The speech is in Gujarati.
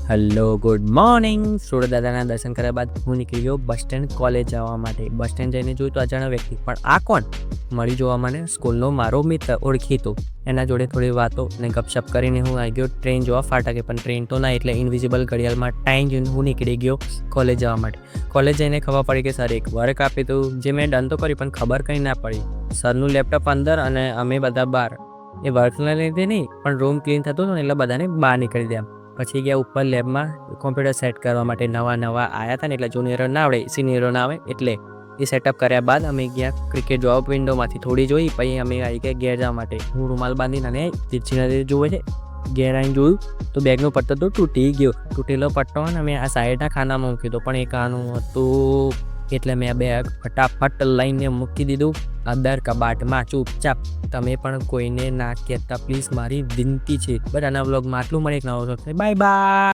Hello good morning. સુરત દાદાના દર્શન કર્યા બાદ હું નીકળી ગયો બસ સ્ટેન્ડ કોલેજ જવા માટે. બસ સ્ટેન્ડ જઈને જોયું તો અજાણ્યો વ્યક્તિ, પણ આ કોણ મળી જોવા મને સ્કૂલનો મારો મિત્ર ઓળખીતો. એના જોડે થોડી વાતો અને ગપશપ કરીને હું આવી ગયો ટ્રેન જોવા ફાટકે, પણ ટ્રેન તો ના, એટલે ઇન્વિઝિબલ ઘડિયાળમાં ટાઈમ જોઈને હું નીકળી ગયો કોલેજ જવા માટે. કોલેજ જઈને ખબર પડી કે સર એક વર્ક આપ્યું હતું, જે મેં ડન તો કર્યું પણ ખબર કંઈ ના પડી. સરનું લેપટોપ અંદર અને અમે બધા બહાર. એ વર્કના લીધે નહીં, પણ રૂમ ક્લીન થતું હતું ને એટલે બધાને બહાર નીકળી દે. પછી ગયા ઉપર લેબમાં કોમ્પ્યુટર સેટ કરવા માટે. નવા આવ્યા હતા ને એટલે જુનિયરો ના આવડે, સિનિયરો ના આવે, એટલે એ સેટઅપ કર્યા બાદ અમે ગયા ક્રિકેટ જોવા. વિન્ડોમાંથી થોડી જોઈ, પછી અમે આવી ગયા ઘેર જવા માટે. હું રૂમાલ બાંધીને અને તીરછી જોવે છે. ઘેર આવીને જોયું તો બેગનો પટ્ટો તો તૂટી ગયો. તૂટેલો પટ્ટો ને મેં આ સાઈડના ખાનામાં મૂકી દો, પણ એ કાનું હતું એટલે મેં બેગ ફટાફટ લઈને મૂકી દીધું અંદર કબાટમાં ચૂપચાપ. તમે પણ કોઈને ના કહેતા પ્લીઝ, મારી વિનંતી છે. બટ આના વ્લોગમાં આટલું. મળે એક નવો. Bye bye.